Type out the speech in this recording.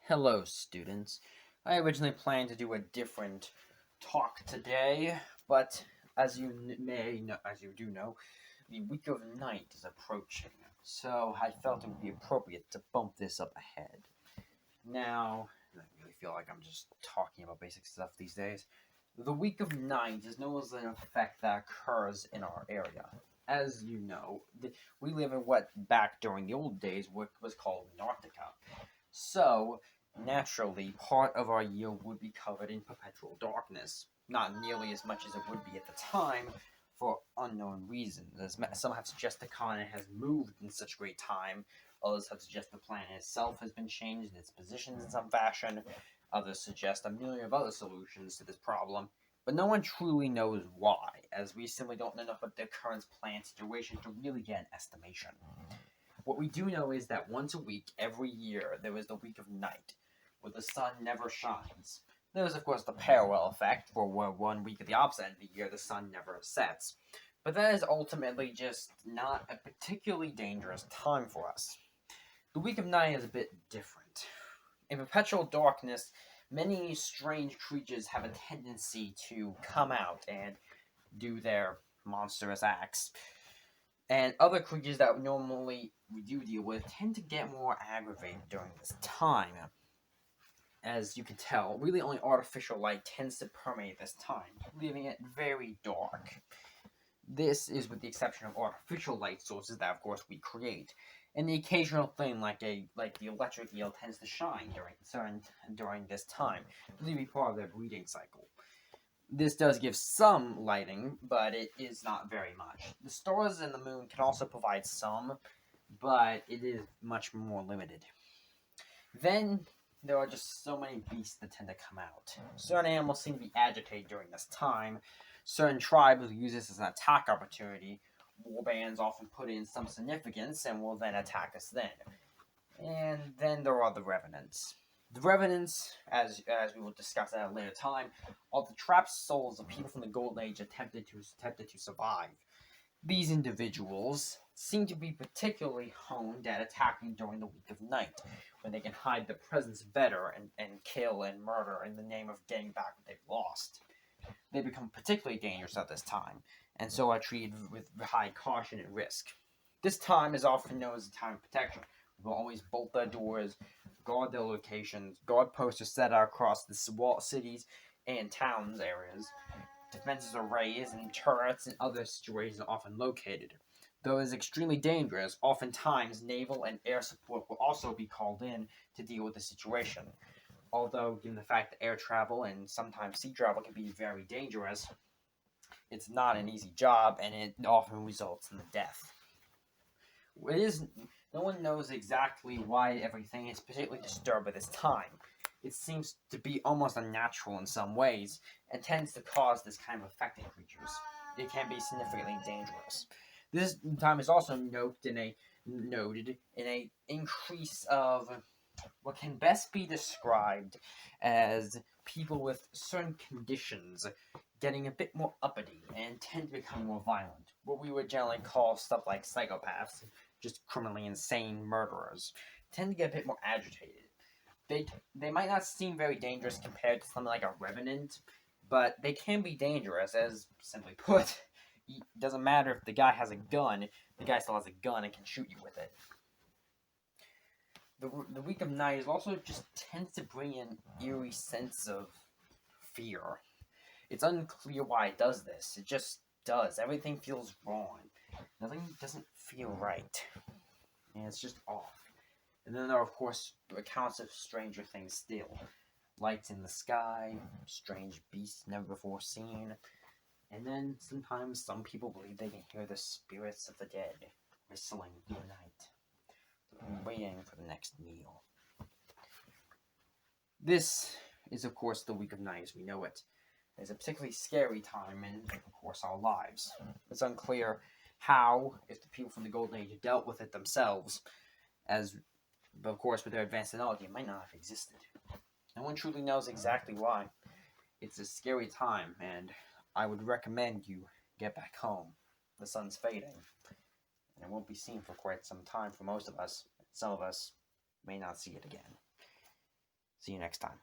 Hello, students. I originally planned to do a different talk today, but as you do know, the week of night is approaching, so I felt it would be appropriate to bump this up ahead. Now, I really feel like I'm just talking about basic stuff these days. The week of night is known as an effect that occurs in our area. As you know, we live in what back during the old days what was called Antarctica. So, naturally, part of our year would be covered in perpetual darkness. Not nearly as much as it would be at the time, for unknown reasons. As some have suggested the continent has moved in such great time, others have suggested the planet itself has been changed in its positions in some fashion, others suggest a million of other solutions to this problem, but no one truly knows why, as we simply don't know enough about the current planet situation to really get an estimation. What we do know is that once a week, every year, there is the week of night, where the sun never shines. There is, of course, the parallel effect, where 1 week at the opposite end of the year, the sun never sets. But that is ultimately just not a particularly dangerous time for us. The week of night is a bit different. In perpetual darkness, many strange creatures have a tendency to come out and do their monstrous acts. And other creatures that normally we do deal with tend to get more aggravated during this time. As you can tell, really only artificial light tends to permeate this time, leaving it very dark. This is with the exception of artificial light sources that, of course, we create, and the occasional thing like the electric eel tends to shine during this time, really be part of their breeding cycle. This does give some lighting, but it is not very much. The stars and the moon can also provide some, but it is much more limited. Then there are just so many beasts that tend to come out. Certain animals seem to be agitated during this time. Certain tribes use this as an attack opportunity. War bands often put in some significance and will then attack us then. And then there are the revenants. The revenants, as we will discuss at a later time, are the trapped souls of people from the Golden Age attempted to survive. These individuals seem to be particularly honed at attacking during the week of night, when they can hide their presence better and kill and murder in the name of getting back what they've lost. They become particularly dangerous at this time, and so are treated with high caution and risk. This time is often known as a time of protection. We'll always bolt their doors, guard their locations, guard posts are set out across the cities and towns areas. Defenses are raised, and turrets and other situations are often located. Though it is extremely dangerous, oftentimes naval and air support will also be called in to deal with the situation. Although, given the fact that air travel and sometimes sea travel can be very dangerous, it's not an easy job, and it often results in the death. No one knows exactly why everything is particularly disturbed at this time. It seems to be almost unnatural in some ways, and tends to cause this kind of effect in creatures. It can be significantly dangerous. This time is also noted in a increase of what can best be described as people with certain conditions getting a bit more uppity and tend to become more violent. What we would generally call stuff like psychopaths, just criminally insane murderers, tend to get a bit more agitated. They might not seem very dangerous compared to something like a revenant, but they can be dangerous, as simply put. It doesn't matter if the guy has a gun, the guy still has a gun and can shoot you with it. The week of night is also just tends to bring an eerie sense of fear. It's unclear why it does this. It just does. Everything feels wrong. Nothing doesn't feel right. And it's just off. And then there are, of course, accounts of stranger things still. Lights in the sky, strange beasts never before seen. And then sometimes some people believe they can hear the spirits of the dead whistling through the night, waiting for the next meal. This is, of course, the week of night as we know it. It's a particularly scary time in, of course, our lives. It's unclear how, if the people from the Golden Age dealt with it themselves, but of course, with their advanced technology, it might not have existed. No one truly knows exactly why. It's a scary time, and I would recommend you get back home. The sun's fading, and it won't be seen for quite some time for most of us. Some of us may not see it again. See you next time.